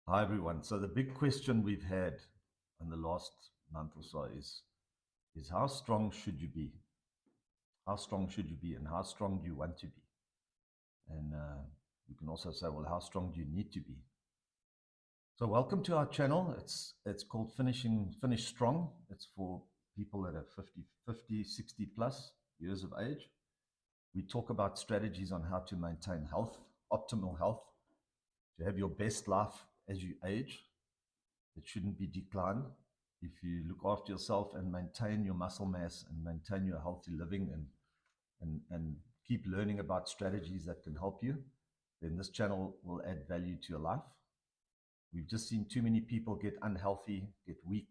Hi, everyone. So the big question we've had in the last month or so is how strong should you be? How strong should you be, and how strong do you want to be? And you can also say, well, how strong do you need to be? So welcome to our channel. It's called Finish Strong. It's for people that are 50, 60 plus years of age. We talk about strategies on how to maintain health, optimal health, to have your best life as you age. It shouldn't be decline. If you look after yourself and maintain your muscle mass and maintain your healthy living and keep learning about strategies that can help you, then this channel will add value to your life. We've just seen too many people get unhealthy, get weak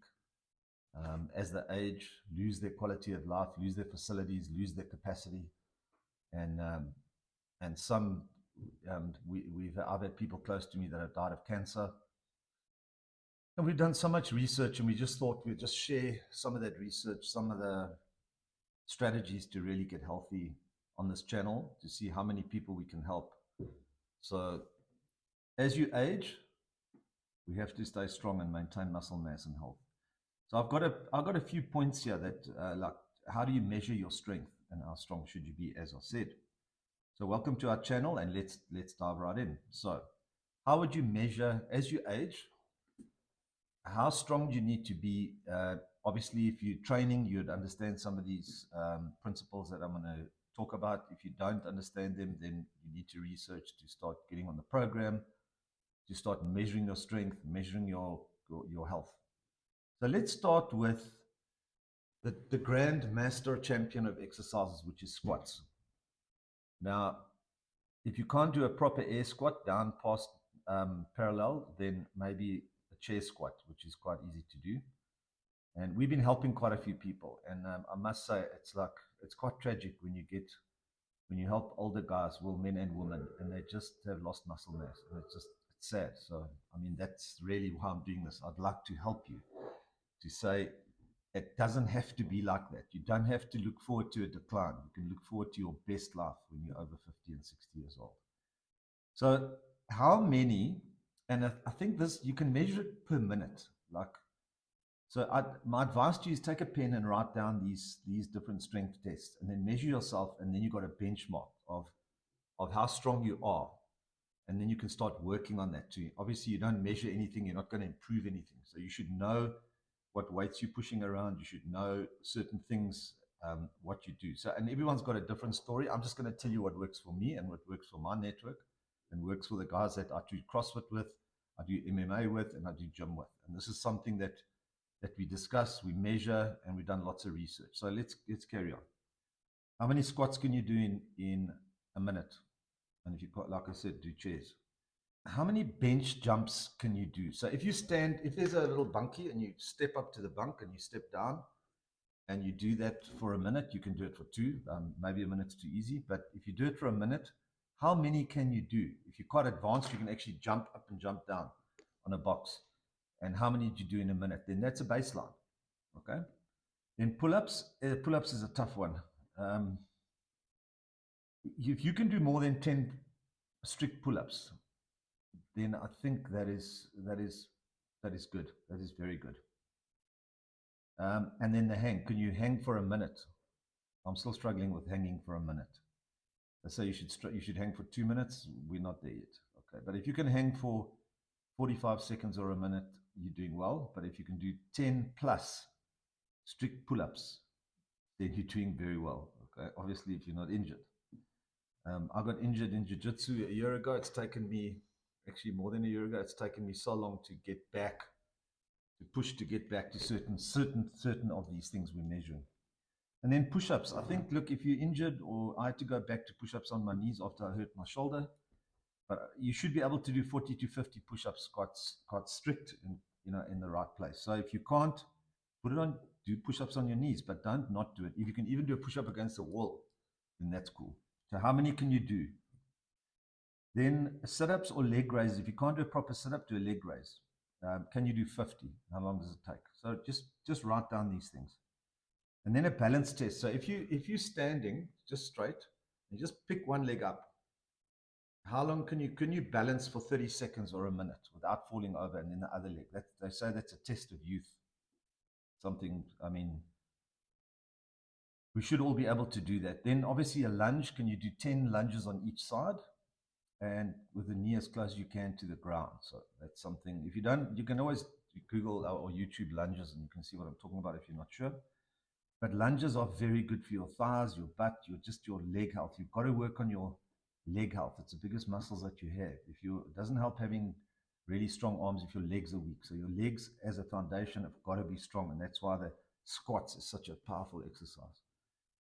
as they age, lose their quality of life, lose their facilities, lose their capacity, and some I've had people close to me that have died of cancer. And we've done so much research, and we just thought we'd just share some of that research, some of the strategies to really get healthy on this channel to see how many people we can help. So, as you age, we have to stay strong and maintain muscle mass and health. So, I've got a few points here that like how do you measure your strength and how strong should you be, as I said. So, welcome to our channel, and let's dive right in. So, how would you measure as you age? How strong do you need to be? Obviously, if you're training, you'd understand some of these principles that I'm going to talk about. If you don't understand them, then you need to research to start getting on the program, to start measuring your strength, measuring your health. So let's start with the grand master champion of exercises, which is squats. Now, if you can't do a proper air squat down past parallel, then maybe a chair squat, which is quite easy to do. And we've been helping quite a few people. And I must say, it's quite tragic when you help older guys, well, men and women, and they just have lost muscle mass. And it's sad. So, I mean, that's really why I'm doing this. I'd like to help you to say it doesn't have to be like that. You don't have to look forward to a decline. You can look forward to your best life when you're over 50 and 60 years old. So, how many, and I think this, you can measure it per minute. My advice to you is take a pen and write down these different strength tests, and then measure yourself, and then you've got a benchmark of how strong you are, and then you can start working on that too. Obviously, you don't measure anything; you're not going to improve anything. So you should know what weights you're pushing around. You should know certain things, what you do. So, and everyone's got a different story. I'm just going to tell you what works for me and what works for my network, and works for the guys that I do CrossFit with, I do MMA with, and I do gym with. And this is something that we discuss, we measure, and we've done lots of research. So let's carry on. How many squats can you do in a minute? And if you got, like I said, do chairs. How many bench jumps can you do? So if you stand, if there's a little bunkie and you step up to the bunk and you step down and you do that for a minute, you can do it for two. Maybe a minute's too easy, but if you do it for a minute, how many can you do? If you're quite advanced, you can actually jump up and jump down on a box. And how many did you do in a minute? Then that's a baseline. Okay. Then pull-ups is a tough one. Um, if you can do more than 10 strict pull-ups, then I think that is good. That is very good. And then the hang. Can you hang for a minute? I'm still struggling with hanging for a minute. So you should hang for 2 minutes. We're not there yet. Okay, but if you can hang for 45 seconds or a minute, you're doing well. But if you can do 10 plus strict pull-ups, then you're doing very well. Okay, obviously if you're not injured. I got injured in jiu-jitsu a year ago. It's taken me, actually more than a year ago, it's taken me so long to get back, to push to get back to certain of these things we're measuring. And then push-ups. I think, look, if you're injured, or I had to go back to push-ups on my knees after I hurt my shoulder, but you should be able to do 40 to 50 push-ups quite strict in the right place. So if you can't, put it on, do push-ups on your knees, but don't not do it. If you can even do a push-up against the wall, then that's cool. So how many can you do? Then sit-ups or leg raises. If you can't do a proper sit-up, do a leg raise. Can you do 50? How long does it take? So just write down these things. And then a balance test. So if you're standing just straight, and just pick one leg up, How long can you balance for 30 seconds or a minute without falling over, and then the other leg? They say that's a test of youth. Something, I mean, we should all be able to do that. Then obviously a lunge, can you do 10 lunges on each side? And with the knee as close as you can to the ground. So that's something, if you don't, you can always Google or YouTube lunges and you can see what I'm talking about if you're not sure. But lunges are very good for your thighs, your butt, just your leg health. You've got to work on your leg health. It's the biggest muscles that you have. It doesn't help having really strong arms if your legs are weak. So your legs as a foundation have got to be strong. And that's why the squats is such a powerful exercise.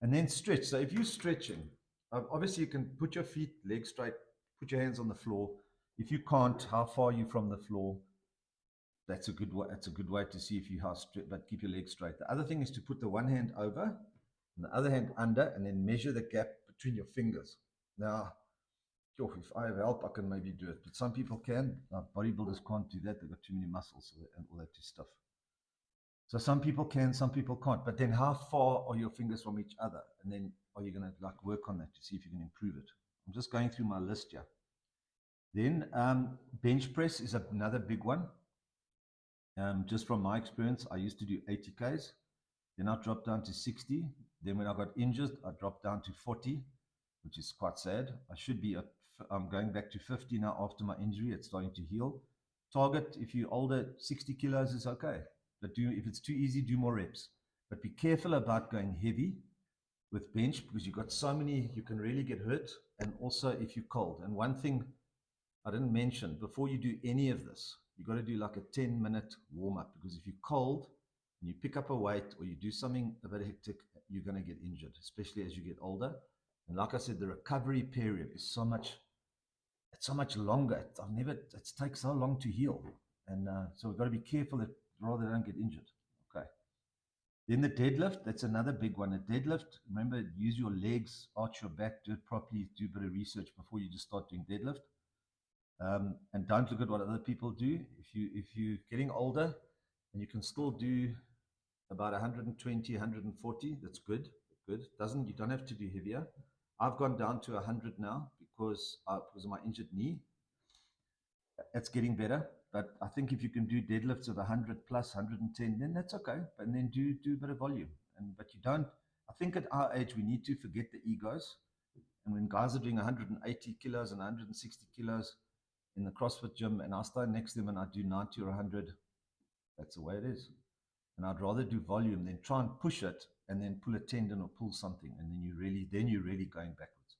And then stretch. So if you're stretching, obviously you can put your feet, legs straight, put your hands on the floor. If you can't, how far are you from the floor? That's a good way. That's a good way to see if you how straight, but keep your legs straight. The other thing is to put the one hand over and the other hand under, and then measure the gap between your fingers. Now, if I have help, I can maybe do it, but some people can. Bodybuilders can't do that. They've got too many muscles and all that too stiff. So some people can, some people can't. But then how far are your fingers from each other? And then are you going to like work on that to see if you can improve it? I'm just going through my list here. Then bench press is another big one. Just from my experience, I used to do 80 Ks. Then I dropped down to 60. Then when I got injured, I dropped down to 40, which is quite sad. I'm going back to 50 now after my injury. It's starting to heal. Target, if you're older, 60 kilos is okay. But if it's too easy, do more reps. But be careful about going heavy with bench because you've got so many, you can really get hurt. And also if you're cold. And one thing I didn't mention, before you do any of this, you've got to do like a 10-minute warm up because if you're cold and you pick up a weight or you do something a bit hectic, you're going to get injured, especially as you get older. And like I said, the recovery period is so much longer. It takes so long to heal. And so we've got to be careful that rather don't get injured. Okay. Then the deadlift, that's another big one. A deadlift, remember, use your legs, arch your back, do it properly, do a bit of research before you just start doing deadlift. And don't look at what other people do. If you're getting older and you can still do about 120, 140, that's good. Good. You don't have to do heavier. I've gone down to 100 now because of my injured knee. It's getting better, but I think if you can do deadlifts of 100 plus 110, then that's okay. And then do a bit of volume. But you don't. I think at our age we need to forget the egos. And when guys are doing 180 kilos and 160 kilos in the CrossFit gym, and I stand next to them and I do 90 or 100, that's the way it is. And I'd rather do volume than try and push it and then pull a tendon or pull something, and then you're really going backwards.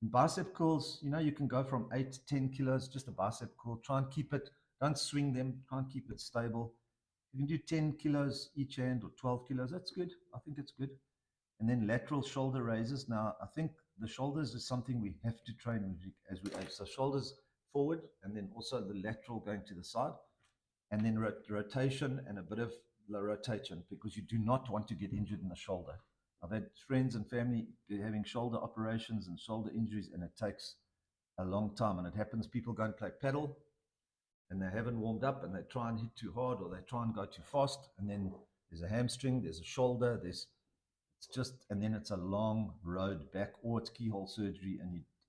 And bicep curls, you can go from 8 to 10 kilos, just a bicep curl. Try and keep it, don't swing them, try and keep it stable. You can do 10 kilos each hand or 12 kilos, that's good. I think it's good. And then lateral shoulder raises. Now, I think the shoulders is something we have to train as we age. So shoulders forward, and then also the lateral going to the side, and then rotation and a bit of rotation because you do not want to get injured in the shoulder. I've had friends and family having shoulder operations and shoulder injuries, and it takes a long time. And it happens, people go and play paddle and they haven't warmed up and they try and hit too hard or they try and go too fast. And then there's a hamstring, there's a shoulder, and then it's a long road back, or it's keyhole surgery.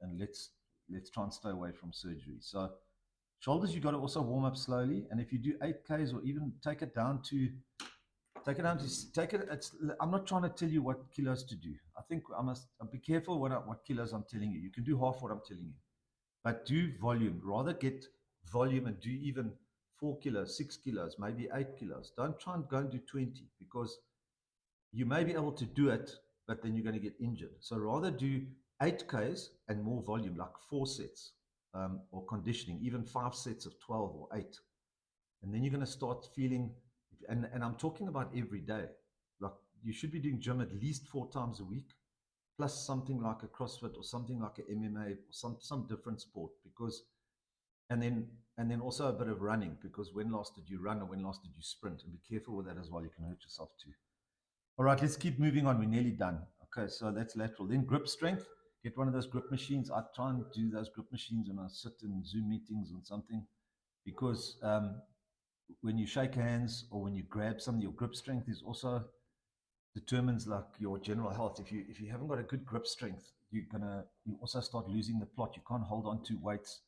And let's try and stay away from surgery. So shoulders, you got to also warm up slowly. And if you do 8Ks or even take it down to, I'm not trying to tell you what kilos to do. I think I'll be careful what kilos I'm telling you. You can do half what I'm telling you, but do volume. Rather get volume and do even 4 kilos, 6 kilos, maybe 8 kilos. Don't try and go and do 20 because you may be able to do it, but then you're going to get injured. So rather do 8Ks and more volume, like 4 sets, or conditioning, even 5 sets of 12 or 8. And then you're going to start feeling, and I'm talking about every day. Like you should be doing gym at least 4 times a week, plus something like a CrossFit or something like a MMA or some different sport, because, and then also a bit of running, because when last did you run or when last did you sprint? And be careful with that as well. You can hurt yourself too. All right, let's keep moving on. We're nearly done. Okay, so that's lateral. Then grip strength. Get one of those grip machines. I try and do those grip machines when I sit in Zoom meetings or something, because when you shake hands or when you grab something, your grip strength is also determines like your general health. If you haven't got a good grip strength, you also start losing the plot. You can't hold on to weights.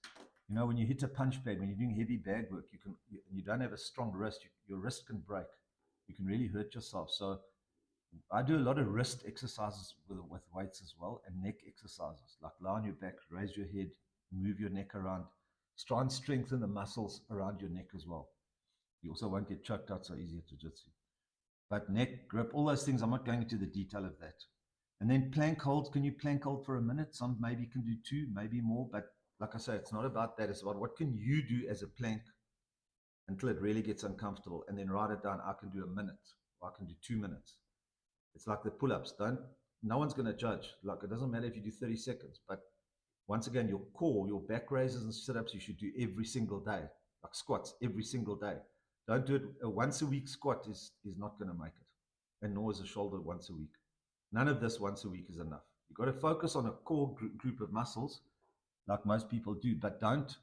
When you hit a punch bag, when you're doing heavy bag work, you don't have a strong wrist. Your wrist can break. You can really hurt yourself. So I do a lot of wrist exercises with weights as well, and neck exercises, like lie on your back, raise your head, move your neck around, try and strengthen the muscles around your neck as well. You also won't get choked out so easy at jiu-jitsu. But neck, grip, all those things, I'm not going into the detail of that. And then plank holds, can you plank hold for a minute? Some maybe can do 2, maybe more, but like I say, it's not about that. It's about what can you do as a plank until it really gets uncomfortable, and then write it down. I can do a minute, or I can do 2 minutes. It's like the pull-ups. No one's going to judge. Like, it doesn't matter if you do 30 seconds, but once again, your core, your back raises and sit-ups, you should do every single day, like squats every single day. Don't do it. A once a week squat is not going to make it, and nor is a shoulder once a week. None of this once a week is enough. You've got to focus on a core group of muscles, like most people do, but don't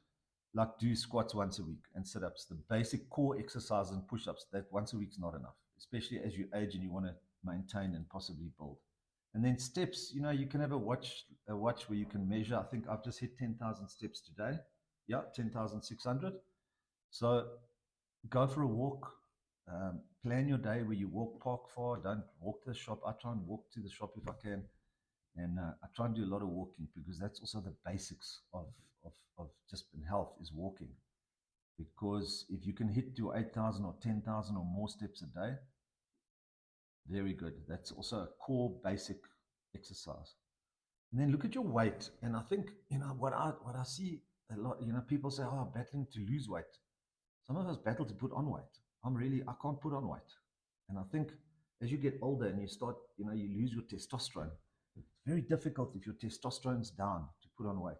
like do squats once a week and sit-ups. The basic core exercise and push-ups, that once a week is not enough, especially as you age and you want to maintain and possibly build. And then steps, you can have a watch where you can measure. I think I've just hit 10,000 steps today. Yeah, 10,600. So go for a walk. Plan your day where you walk, park far. Don't walk to the shop. I try and walk to the shop if I can. And I try and do a lot of walking, because that's also the basics of just in health, is walking. Because if you can hit your 8,000 or 10,000 or more steps a day, very good. That's also a core basic exercise. And then look at your weight. And I think, what I see a lot, people say, oh, battling to lose weight. Some of us battle to put on weight. I can't put on weight. And I think as you get older and you start, you lose your testosterone. It's very difficult if your testosterone's down to put on weight.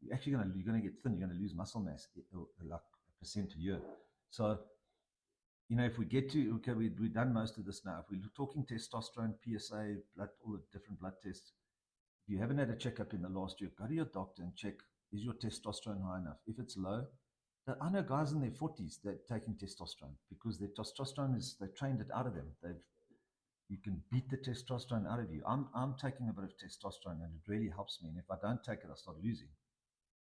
You're actually you're going to get thin. You're going to lose muscle mass, like a % a year. So, if we get to, okay, we've done most of this now. If we're talking testosterone, PSA, blood, all the different blood tests, if you haven't had a checkup in the last year, go to your doctor and check, is your testosterone high enough? If it's low, I know guys in their 40s that are taking testosterone because their testosterone they've trained it out of them. You can beat the testosterone out of you. I'm taking a bit of testosterone and it really helps me. And if I don't take it, I start losing.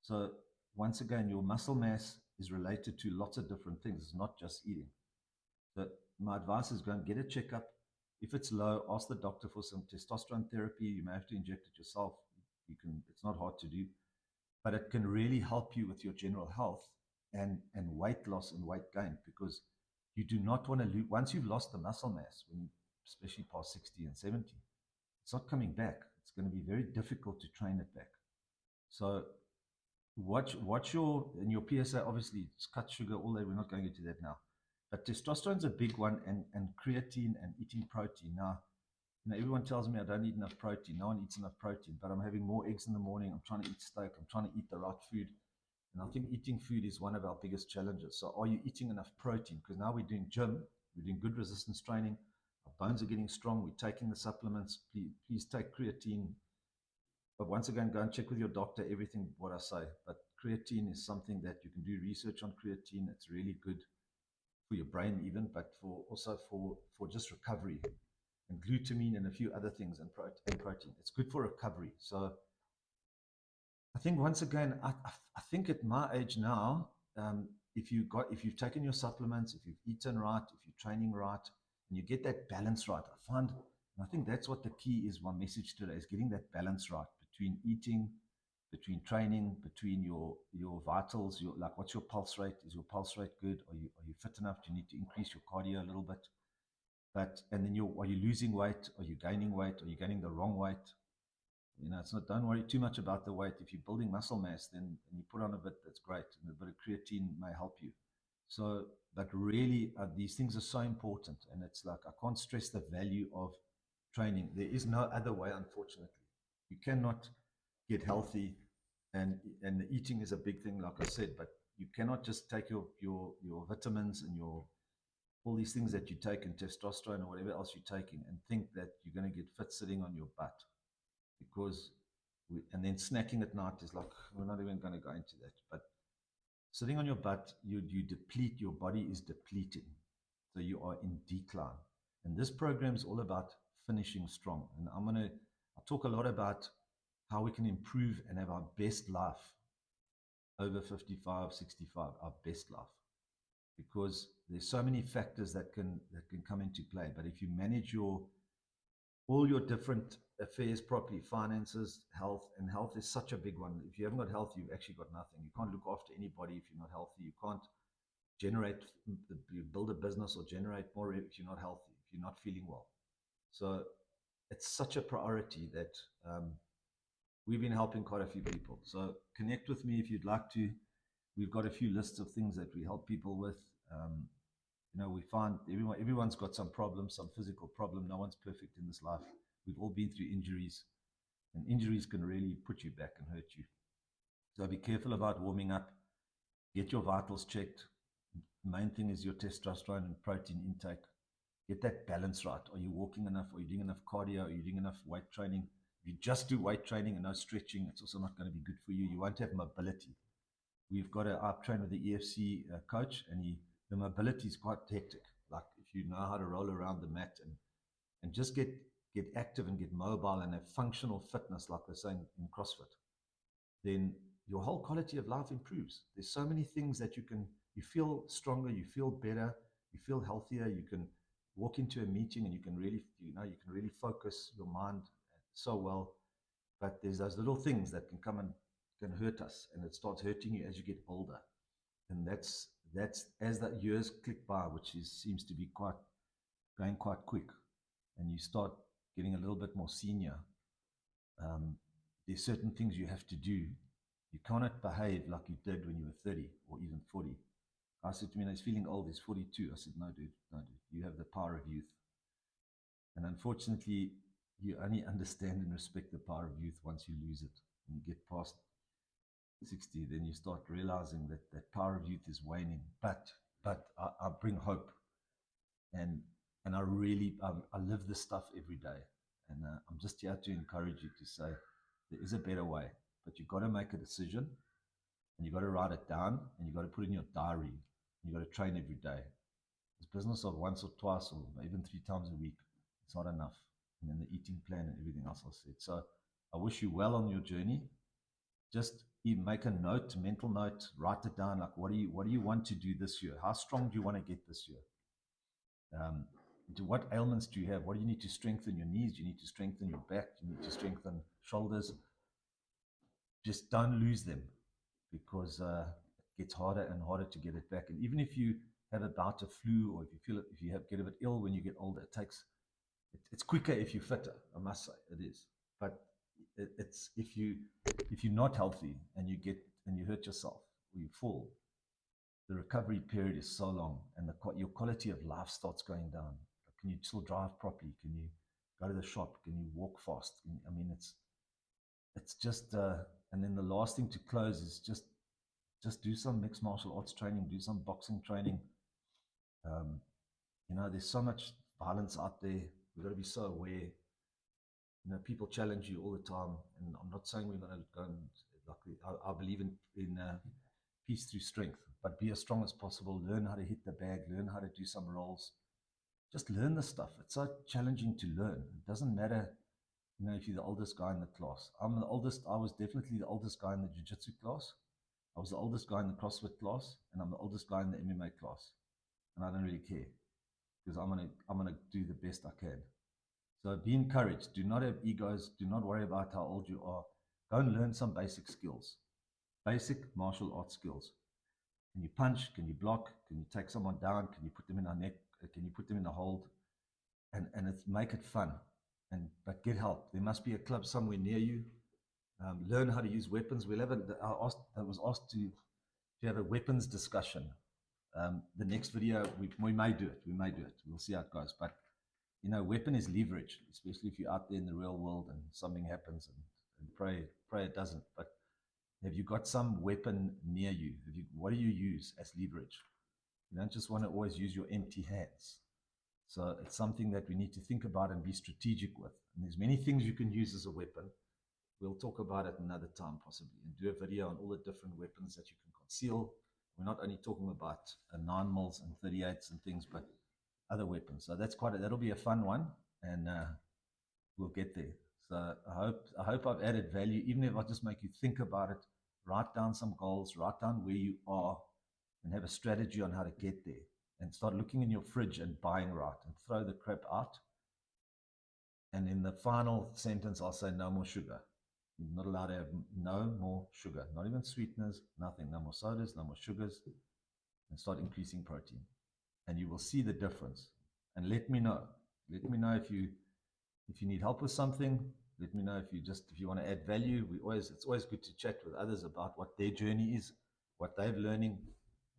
So once again, your muscle mass is related to lots of different things. It's not just eating. So my advice is go and get a checkup. If it's low, ask the doctor for some testosterone therapy. You may have to inject it yourself. It's not hard to do, but it can really help you with your general health and weight loss and weight gain, because you do not want to lose. Once you've lost the muscle mass, especially past 60 and 70, it's not coming back. It's going to be very difficult to train it back. So watch your PSA. Obviously, it's cut sugar, all that. We're not going into that now. But testosterone's a big one, and creatine and eating protein. Now, everyone tells me I don't eat enough protein. No one eats enough protein, but I'm having more eggs in the morning. I'm trying to eat steak. I'm trying to eat the right food. And I think eating food is one of our biggest challenges. So are you eating enough protein? Because now we're doing gym, we're doing good resistance training. Our bones are getting strong. We're taking the supplements. Please take creatine. But once again, go and check with your doctor everything what I say. But creatine is something that you can do research on. Creatine, it's really good for your brain even, but also for just recovery, and glutamine and a few other things, and protein. It's good for recovery. So I think once again, I think at my age now, if you've taken your supplements, if you've eaten right, if you're training right, and you get that balance right, I think that's what the key is. My message today is getting that balance right between eating, between training, between your vitals, like what's your pulse rate? Is your pulse rate good? Are you fit enough? Do you need to increase your cardio a little bit? And then are you losing weight? Are you gaining weight? Are you gaining the wrong weight? Don't worry too much about the weight. If you're building muscle mass, then and you put on a bit, that's great. And a bit of creatine may help you. So, but really, these things are so important. And it's like, I can't stress the value of training. There is no other way, unfortunately. You cannot get healthy, and the eating is a big thing, like I said, but you cannot just take your vitamins and all these things that you take, and testosterone or whatever else you're taking, and think that you're going to get fit sitting on your butt. Because and then snacking at night is like, we're not even going to go into that. But sitting on your butt, you deplete, your body is depleting. So you are in decline. And this program is all about finishing strong. And I talk a lot about how we can improve and have our best life over 55, 65, our best life. Because there's so many factors that can come into play. But if you manage all your different affairs properly, finances, health, and health is such a big one. If you haven't got health, you've actually got nothing. You can't look after anybody if you're not healthy. You can't build a business or generate more if you're not healthy, if you're not feeling well. So it's such a priority that we've been helping quite a few people. So connect with me if you'd like to. We've got a few lists of things that we help people with. We find everyone's got some problem, some physical problem. No one's perfect in this life. We've all been through injuries, and injuries can really put you back and hurt you. So be careful about warming up. Get your vitals checked. The main thing is your testosterone and protein intake. Get that balance right. Are you walking enough? Are you doing enough cardio? Are you doing enough weight training? If you just do weight training and no stretching, it's also not going to be good for you. You won't have mobility. We've got I've trained with the EFC coach, and the mobility is quite hectic. Like if you know how to roll around the mat and just get active and get mobile and have functional fitness, like they're saying in CrossFit, then your whole quality of life improves. There's so many things that you feel stronger, you feel better, you feel healthier. You can walk into a meeting and you can really focus your mind so well. But there's those little things that can come and can hurt us, and it starts hurting you as you get older. And that's as the years click by, which seems to be going quite quick, and you start getting a little bit more senior. There's certain things you have to do. You cannot behave like you did when you were 30 or even 40. I said to me, he's feeling old, he's 42. I said, no, dude, you have the power of youth. And unfortunately, you only understand and respect the power of youth once you lose it. When you get past 60, then you start realizing that power of youth is waning. But I bring hope, and I really I live this stuff every day, and I'm just here to encourage you to say there is a better way, but you've got to make a decision, and you've got to write it down, and you've got to put it in your diary, and you've got to train every day. This business of once or twice or even 3 times a week, it's not enough. And then the eating plan and everything else I said. So I wish you well on your journey. Just make a note, mental note, write it down. Like, what do you want to do this year? How strong do you want to get this year? What ailments do you have? What do you need to strengthen? Your knees? Do you need to strengthen your back? Do you need to strengthen shoulders? Just don't lose them, because it gets harder and harder to get it back. And even if you have a bout of flu, or if you get a bit ill when you get older, it's quicker if you're fitter. I must say it is. But it's if you're not healthy and you hurt yourself or you fall, the recovery period is so long, and your quality of life starts going down. Can you still drive properly? Can you go to the shop? Can you walk fast? It's just and then the last thing to close is just do some mixed martial arts training, do some boxing training. There's so much violence out there. We've got to be so aware. People challenge you all the time, and I'm not saying we're going to go and I believe in peace through strength, but be as strong as possible. Learn how to hit the bag. Learn how to do some rolls. Just learn the stuff. It's so challenging to learn. It doesn't matter, if you're the oldest guy in the class. I'm the oldest. I was definitely the oldest guy in the jiu-jitsu class. I was the oldest guy in the CrossFit class, and I'm the oldest guy in the MMA class. And I don't really care, because I'm gonna do the best I can. So be encouraged. Do not have egos. Do not worry about how old you are. Go and learn some basic skills, basic martial arts skills. Can you punch? Can you block? Can you take someone down? Can you put them in a neck? Can you put them in a hold? And make it fun. But get help. There must be a club somewhere near you. Learn how to use weapons. I was asked to have a weapons discussion. The next video, we may do it. We'll see how it goes. But weapon is leverage, especially if you're out there in the real world and something happens, and pray it doesn't. But have you got some weapon near you? What do you use as leverage? You don't just want to always use your empty hands. So it's something that we need to think about and be strategic with. And there's many things you can use as a weapon. We'll talk about it another time possibly, and do a video on all the different weapons that you can conceal. We're not only talking about 9mm and 38s and things, but other weapons. So that'll be a fun one, and we'll get there. So I hope I've added value, even if I just make you think about it, write down some goals, write down where you are, and have a strategy on how to get there. And start looking in your fridge and buying right, and throw the crap out. And in the final sentence, I'll say no more sugar. You're not allowed to have no more sugar, not even sweeteners, nothing. No more sodas, no more sugars, and start increasing protein. And you will see the difference. And let me know. Let me know if you need help with something. Let me know if you want to add value. It's always good to chat with others about what their journey is, what they're learning,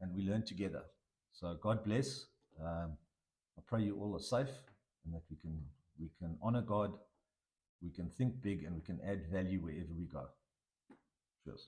and we learn together. So God bless. I pray you all are safe and that we can honor God, we can think big, and we can add value wherever we go. Cheers.